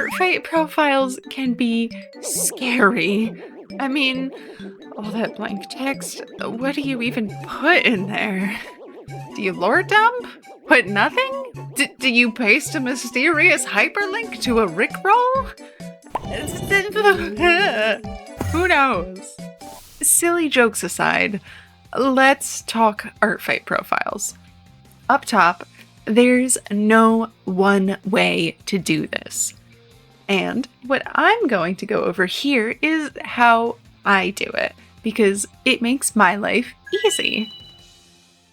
art fight profiles can be scary. I mean, all that blank text, what do you even put in there? Do you lore dump? Put nothing? Do you paste a mysterious hyperlink to a Rickroll? Who knows? Silly jokes aside, let's talk art fight profiles. Up top, there's no one way to do this. And what I'm going to go over here is how I do it, because it makes my life easy.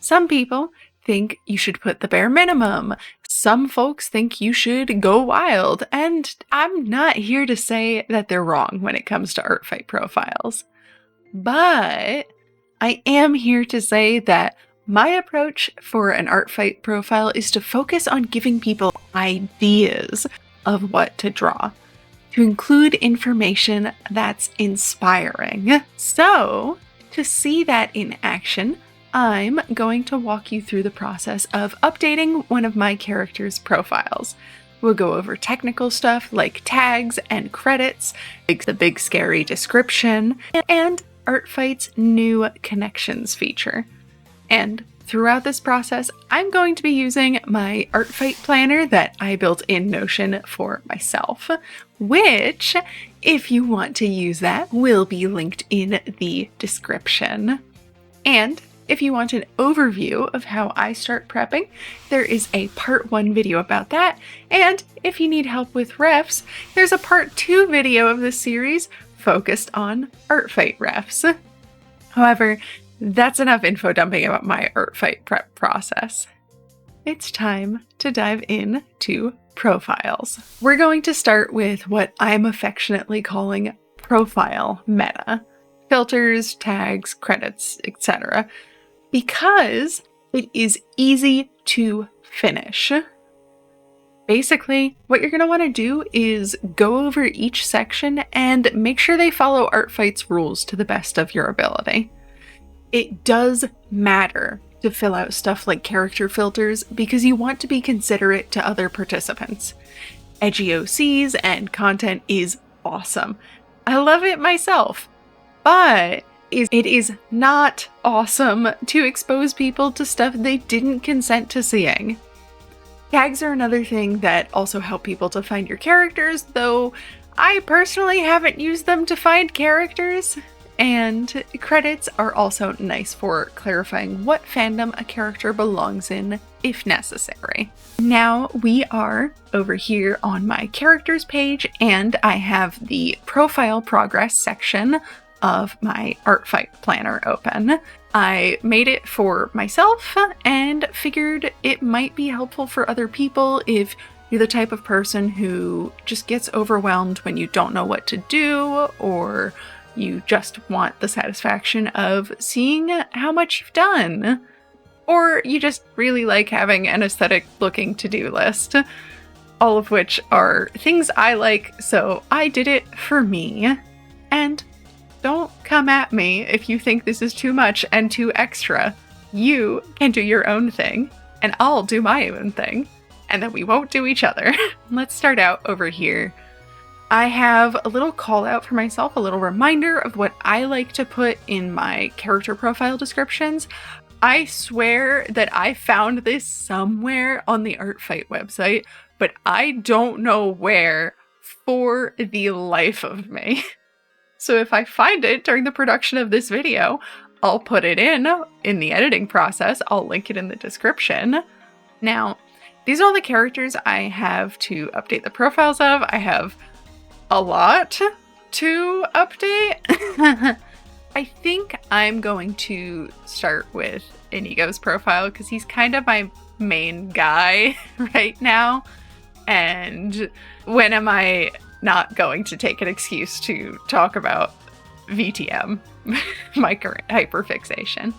Some people think you should put the bare minimum. Some folks think you should go wild, and I'm not here to say that they're wrong when it comes to art fight profiles. But I am here to say that my approach for an art fight profile is to focus on giving people ideas of what to draw, to include information that's inspiring. So, to see that in action, I'm going to walk you through the process of updating one of my characters' profiles. We'll go over technical stuff like tags and credits, the big scary description, and ArtFight's new connections feature. And throughout this process, I'm going to be using my ArtFight planner that I built in Notion for myself, which, if you want to use that, will be linked in the description. And if you want an overview of how I start prepping, there is a part 1 video about that. And if you need help with refs, there's a part 2 video of this series focused on art fight refs. However, that's enough info dumping about my art fight prep process. It's time to dive into profiles. We're going to start with what I'm affectionately calling profile meta. Filters, tags, credits, etc. Because it is easy to finish. Basically, what you're going to want to do is go over each section and make sure they follow ArtFight's rules to the best of your ability. It does matter to fill out stuff like character filters because you want to be considerate to other participants. Edgy OCs and content is awesome. I love it myself, but it is not awesome to expose people to stuff they didn't consent to seeing. Tags are another thing that also help people to find your characters, though I personally haven't used them to find characters. And credits are also nice for clarifying what fandom a character belongs in, if necessary. Now we are over here on my characters page, and I have the profile progress section of my ArtFight planner open. I made it for myself and figured it might be helpful for other people if you're the type of person who just gets overwhelmed when you don't know what to do, or you just want the satisfaction of seeing how much you've done, or you just really like having an aesthetic looking to-do list. All of which are things I like, so I did it for me. And don't come at me if you think this is too much and too extra. You can do your own thing, and I'll do my own thing, and then we won't do each other. Let's start out over here. I have a little call out for myself, a little reminder of what I like to put in my character profile descriptions. I swear that I found this somewhere on the ArtFight website, but I don't know where for the life of me. So if I find it during the production of this video, I'll put it in the editing process. I'll link it in the description. Now, these are all the characters I have to update the profiles of. I have a lot to update. I think I'm going to start with Inigo's profile because he's kind of my main guy right now. And when am I not going to take an excuse to talk about VTM, my current hyperfixation?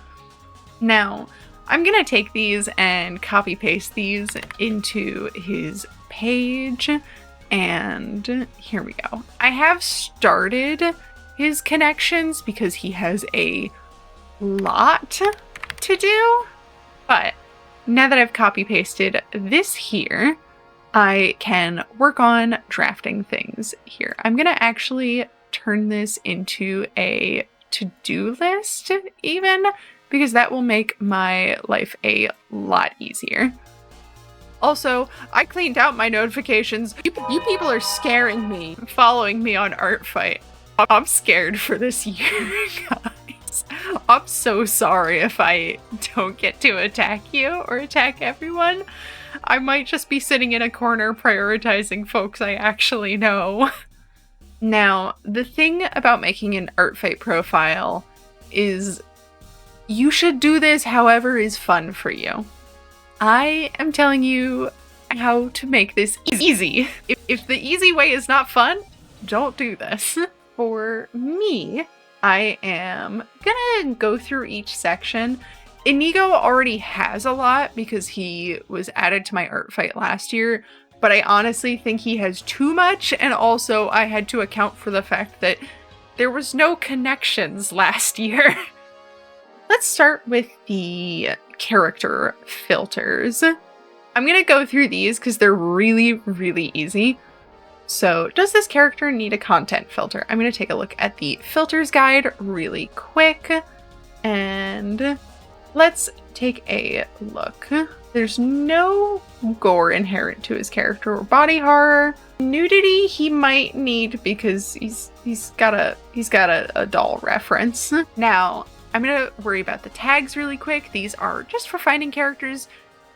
Now, I'm going to take these and copy paste these into his page. And here we go. I have started his connections because he has a lot to do. But now that I've copy pasted this here, I can work on drafting things here. I'm gonna actually turn this into a to-do list even, because that will make my life a lot easier. Also, I cleaned out my notifications. You people are scaring me, following me on Artfight. I'm scared for this year, guys. I'm so sorry if I don't get to attack you or attack everyone. I might just be sitting in a corner prioritizing folks I actually know. Now, the thing about making an Artfight profile is you should do this however is fun for you. I am telling you how to make this easy. If the easy way is not fun, don't do this. For me, I am gonna go through each section. Inigo already has a lot because he was added to my Artfight last year, but I honestly think he has too much, and also I had to account for the fact that there was no connections last year. Let's start with the character filters. I'm gonna go through these because they're really, really easy. So, does this character need a content filter? I'm gonna take a look at the filters guide really quick, and let's take a look. There's no gore inherent to his character or body horror. Nudity he might need because he's got a doll reference. Now, I'm gonna worry about the tags really quick. These are just for finding characters.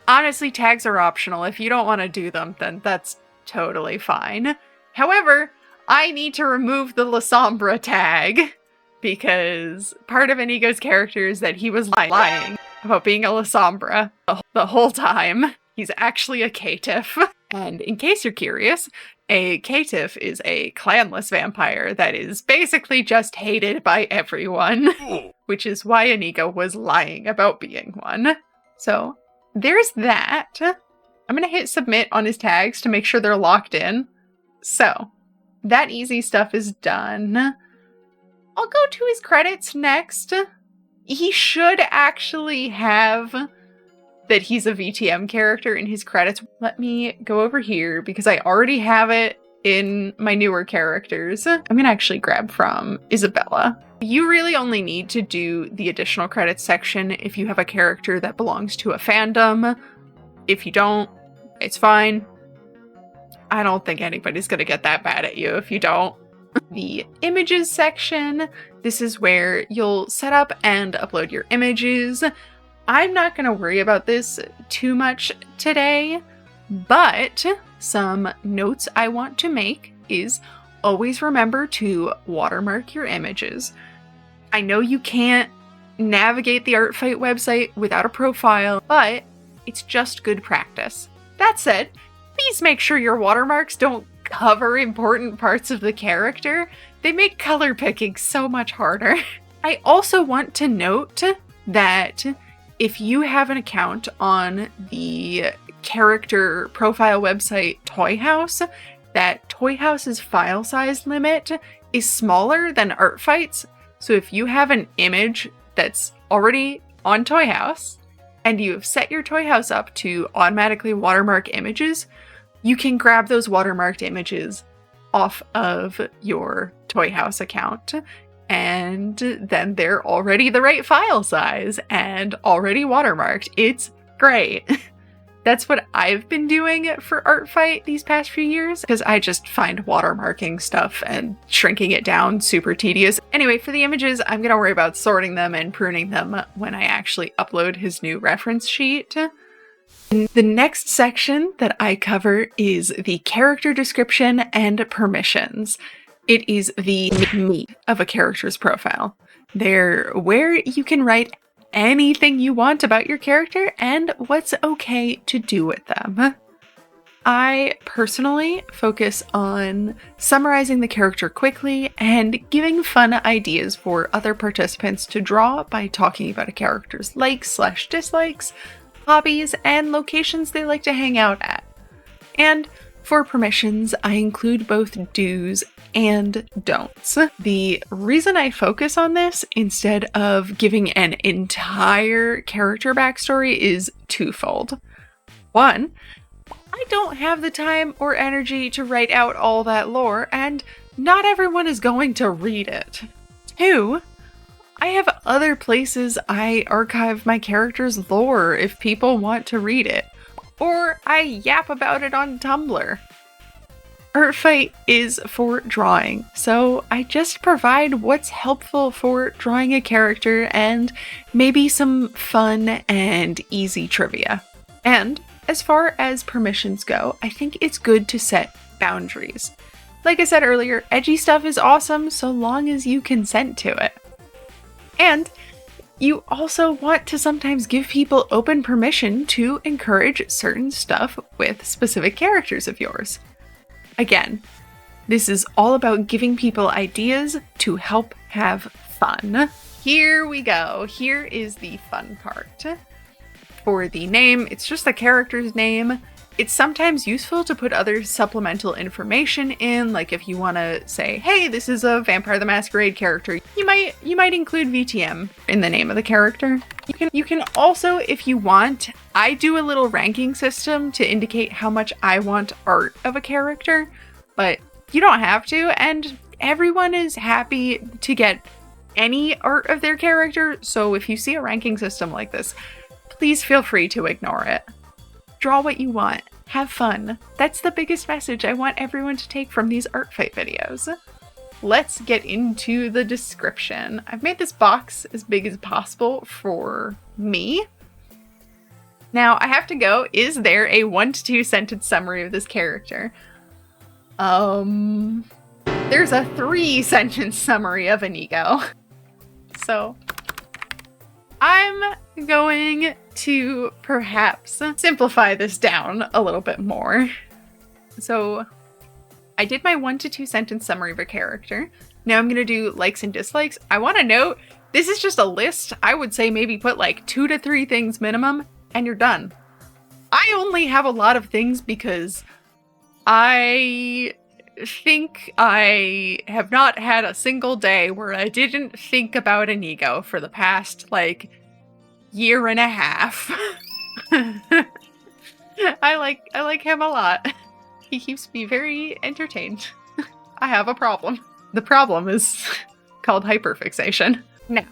Honestly, tags are optional. If you don't want to do them, then that's totally fine. However, I need to remove the Lasombra tag because part of Inigo's character is that he was lying about being a Lasombra the whole time. He's actually a caitiff. And in case you're curious, a caitiff is a clanless vampire that is basically just hated by everyone, which is why Inigo was lying about being one. So there's that. I'm gonna hit submit on his tags to make sure they're locked in. So that easy stuff is done. I'll go to his credits next. He should actually have that he's a VTM character in his credits. Let me go over here because I already have it in my newer characters. I'm gonna actually grab from Isabella. You really only need to do the additional credits section if you have a character that belongs to a fandom. If you don't, it's fine. I don't think anybody's gonna get that bad at you if you don't. The images section, this is where you'll set up and upload your images. I'm not going to worry about this too much today, but some notes I want to make is always remember to watermark your images. I know you can't navigate the Artfight website without a profile, but it's just good practice. That said, please make sure your watermarks don't cover important parts of the character. They make color picking so much harder. I also want to note that if you have an account on the character profile website Toy House, that Toy House's file size limit is smaller than Artfight's. So if you have an image that's already on Toy House and you have set your Toy House up to automatically watermark images, you can grab those watermarked images off of your Toy House account, and then they're already the right file size and already watermarked. It's great. That's what I've been doing for Artfight these past few years, because I just find watermarking stuff and shrinking it down super tedious. Anyway, for the images, I'm going to worry about sorting them and pruning them when I actually upload his new reference sheet. The next section that I cover is the character description and permissions. It is the meat of a character's profile. They're where you can write anything you want about your character and what's okay to do with them. I personally focus on summarizing the character quickly and giving fun ideas for other participants to draw by talking about a character's likes/dislikes, hobbies, and locations they like to hang out at. And for permissions, I include both do's and don'ts. The reason I focus on this instead of giving an entire character backstory is twofold. One, I don't have the time or energy to write out all that lore, and not everyone is going to read it. 2, I have other places I archive my character's lore if people want to read it, or I yap about it on Tumblr. Artfight is for drawing, so I just provide what's helpful for drawing a character and maybe some fun and easy trivia. And as far as permissions go, I think it's good to set boundaries. Like I said earlier, edgy stuff is awesome so long as you consent to it. And you also want to sometimes give people open permission to encourage certain stuff with specific characters of yours. Again, this is all about giving people ideas to help have fun. Here we go. Here is the fun part. For the name, it's just the character's name. It's sometimes useful to put other supplemental information in, like if you want to say, hey, this is a Vampire the Masquerade character, you might include VTM in the name of the character. You can also, if you want, I do a little ranking system to indicate how much I want art of a character, but you don't have to, and everyone is happy to get any art of their character, so if you see a ranking system like this, please feel free to ignore it. Draw what you want. Have fun. That's the biggest message I want everyone to take from these Artfight videos. Let's get into the description. I've made this box as big as possible for me. Now, I have to go, is there a 1 to 2 sentence summary of this character? There's a 3 sentence summary of Inigo. So, I'm going to perhaps simplify this down a little bit more. So I did my 1 to 2 sentence summary of a character. Now I'm going to do likes and dislikes. I want to note, this is just a list. I would say maybe put like 2 to 3 things minimum and you're done. I only have a lot of things because I think I have not had a single day where I didn't think about Inigo for the past, like, year and a half. I like him a lot. He keeps me very entertained. I have a problem. The problem is called hyperfixation. Now,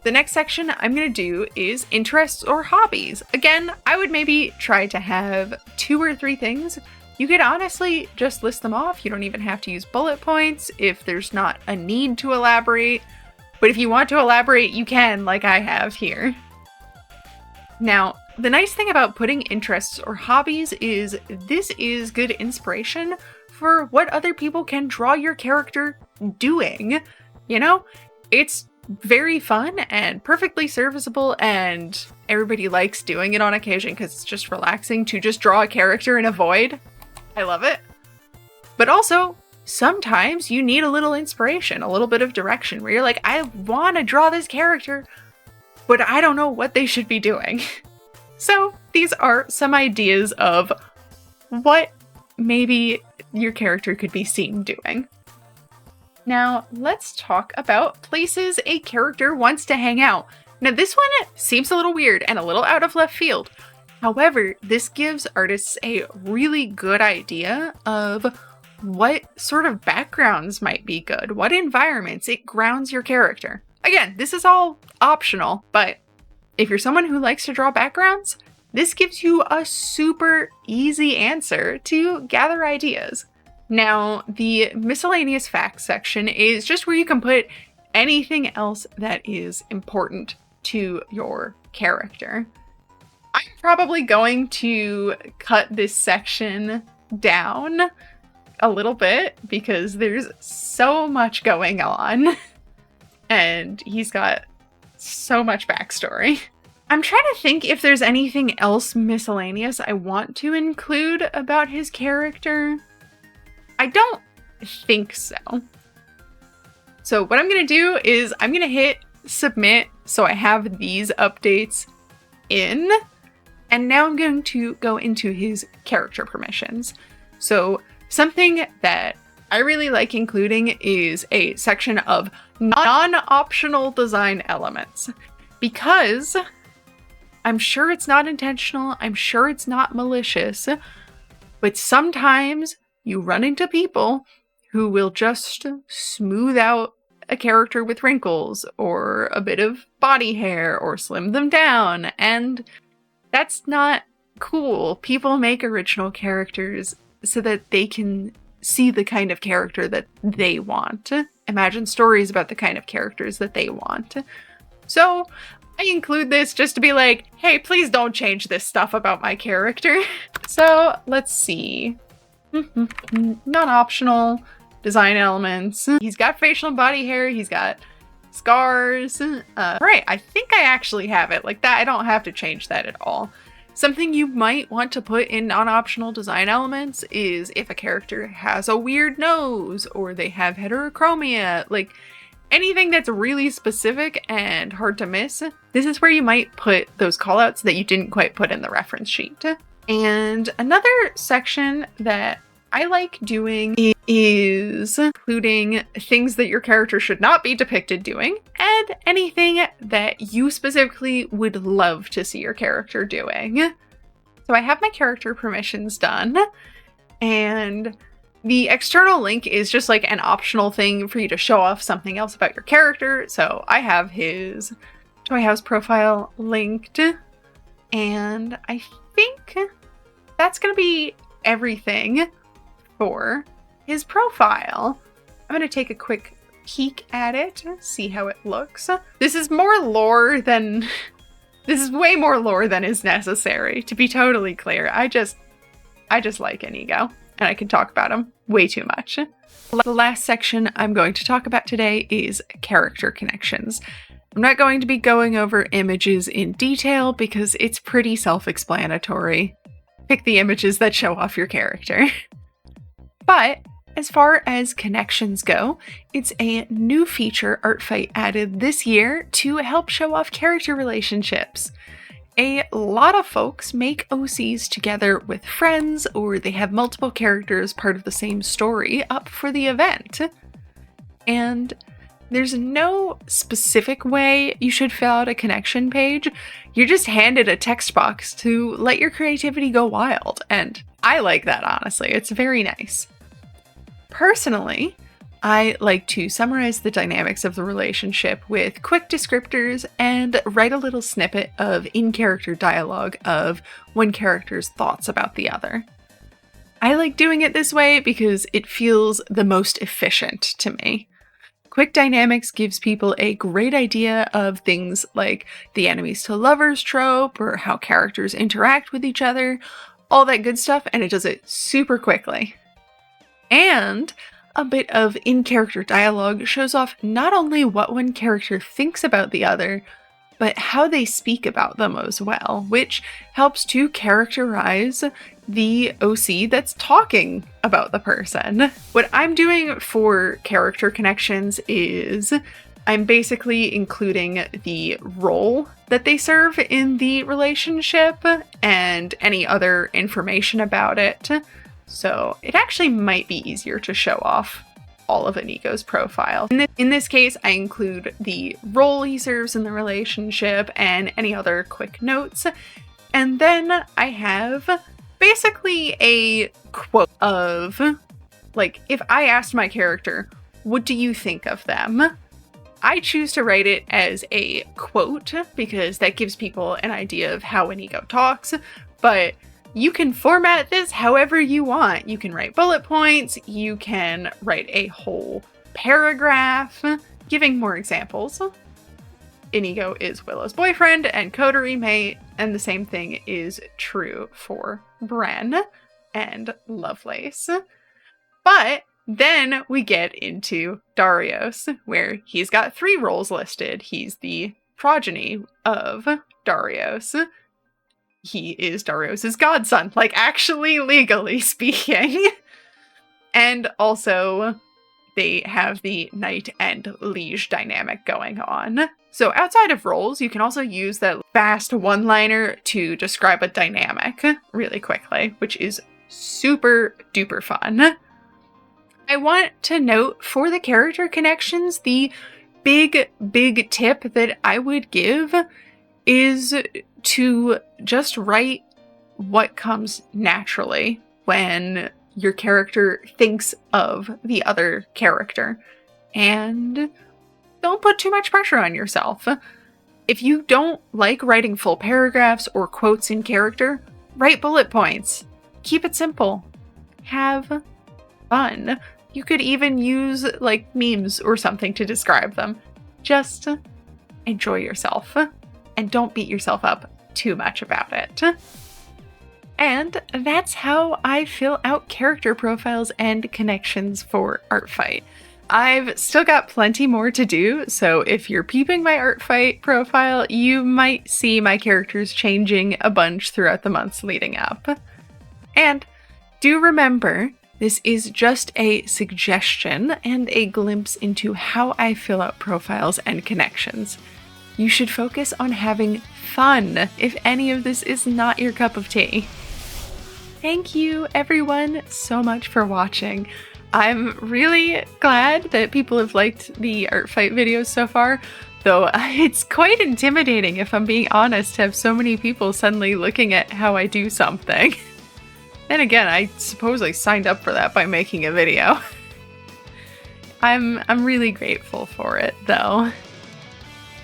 the next section I'm going to do is interests or hobbies. Again, I would maybe try to have 2 or 3 things. You could honestly just list them off. You don't even have to use bullet points if there's not a need to elaborate. But if you want to elaborate, you can, like I have here. Now, the nice thing about putting interests or hobbies is this is good inspiration for what other people can draw your character doing. You know, it's very fun and perfectly serviceable, and everybody likes doing it on occasion because it's just relaxing to just draw a character in a void. I love it. But also, sometimes you need a little inspiration, a little bit of direction where you're like, I want to draw this character, but I don't know what they should be doing. So these are some ideas of what maybe your character could be seen doing. Now, let's talk about places a character wants to hang out. Now, this one seems a little weird and a little out of left field. However, this gives artists a really good idea of what sort of backgrounds might be good, what environments it grounds your character. Again, this is all optional, but if you're someone who likes to draw backgrounds, this gives you a super easy answer to gather ideas. Now, the miscellaneous facts section is just where you can put anything else that is important to your character. I'm probably going to cut this section down a little bit because there's so much going on and he's got so much backstory. I'm trying to think if there's anything else miscellaneous I want to include about his character. I don't think so. So what I'm going to do is I'm going to hit submit so I have these updates in. And now I'm going to go into his character permissions. So something that I really like including is a section of non-optional design elements. Because I'm sure it's not intentional, I'm sure it's not malicious, But sometimes you run into people who will just smooth out a character with wrinkles or a bit of body hair or slim them down, and that's not cool. People make original characters so that they can see the kind of character that they want. Imagine stories about the kind of characters that they want. So I include this just to be like, hey, please don't change this stuff about my character. So let's see. Non-optional design elements. He's got facial and body hair. He's got scars. Right, I think I actually have it. Like that, I don't have to change that at all. Something you might want to put in non-optional design elements is if a character has a weird nose or they have heterochromia, like anything that's really specific and hard to miss. This is where you might put those callouts that you didn't quite put in the reference sheet. And another section that I like doing is including things that your character should not be depicted doing and anything that you specifically would love to see your character doing. So I have my character permissions done, and the external link is just like an optional thing for you to show off something else about your character. So I have his Toy House profile linked, and I think that's going to be everything for his profile. I'm going to take a quick peek at it, see how it looks. This is more lore than... This is way more lore than is necessary, to be totally clear. I just like Inigo, and I can talk about him way too much. The last section I'm going to talk about today is character connections. I'm not going to be going over images in detail because it's pretty self-explanatory. Pick the images that show off your character. But as far as connections go, it's a new feature Artfight added this year to help show off character relationships. A lot of folks make OCs together with friends, or they have multiple characters part of the same story up for the event. And there's no specific way you should fill out a connection page. You're just handed a text box to let your creativity go wild, and I like that, honestly. It's very nice. Personally, I like to summarize the dynamics of the relationship with quick descriptors and write a little snippet of in-character dialogue of one character's thoughts about the other. I like doing it this way because it feels the most efficient to me. Quick dynamics gives people a great idea of things like the enemies to lovers trope or how characters interact with each other, all that good stuff, and it does it super quickly. And a bit of in-character dialogue shows off not only what one character thinks about the other, but how they speak about them as well, which helps to characterize the OC that's talking about the person. What I'm doing for character connections is I'm basically including the role that they serve in the relationship and any other information about it. So it actually might be easier to show off all of Inigo's profile. In this case, I include the role he serves in the relationship and any other quick notes. And then I have basically a quote of, like, if I asked my character, what do you think of them? I choose to write it as a quote because that gives people an idea of how Inigo talks, but you can format this however you want. You can write bullet points, you can write a whole paragraph. Giving more examples, Inigo is Willow's boyfriend and coterie mate, and the same thing is true for Bren and Lovelace. But then we get into Darius, where he's got 3 roles listed. He's the progeny of Darius. He is Darius's godson, like actually legally speaking. And also they have the knight and liege dynamic going on. So outside of roles, you can also use that fast one-liner to describe a dynamic really quickly, which is super duper fun. I want to note for the character connections, the big tip that I would give is to just write what comes naturally when your character thinks of the other character. And don't put too much pressure on yourself. If you don't like writing full paragraphs or quotes in character, write bullet points. Keep it simple. Have fun. You could even use like memes or something to describe them. Just enjoy yourself and don't beat yourself up too much about it. And that's how I fill out character profiles and connections for Artfight. I've still got plenty more to do, so if you're peeping my Artfight profile, you might see my characters changing a bunch throughout the months leading up. And do remember, this is just a suggestion and a glimpse into how I fill out profiles and connections. You should focus on having fun if any of this is not your cup of tea. Thank you, everyone, so much for watching. I'm really glad that people have liked the Artfight videos so far, though it's quite intimidating, if I'm being honest, to have so many people suddenly looking at how I do something. Then again, I suppose I signed up for that by making a video. I'm really grateful for it, though.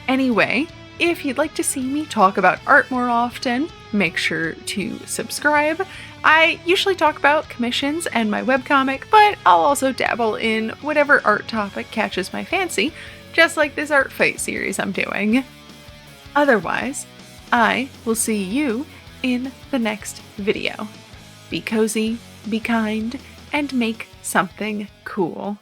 Anyway, if you'd like to see me talk about art more often, make sure to subscribe. I usually talk about commissions and my webcomic, but I'll also dabble in whatever art topic catches my fancy, just like this Artfight series I'm doing. Otherwise, I will see you in the next video. Be cozy, be kind, and make something cool.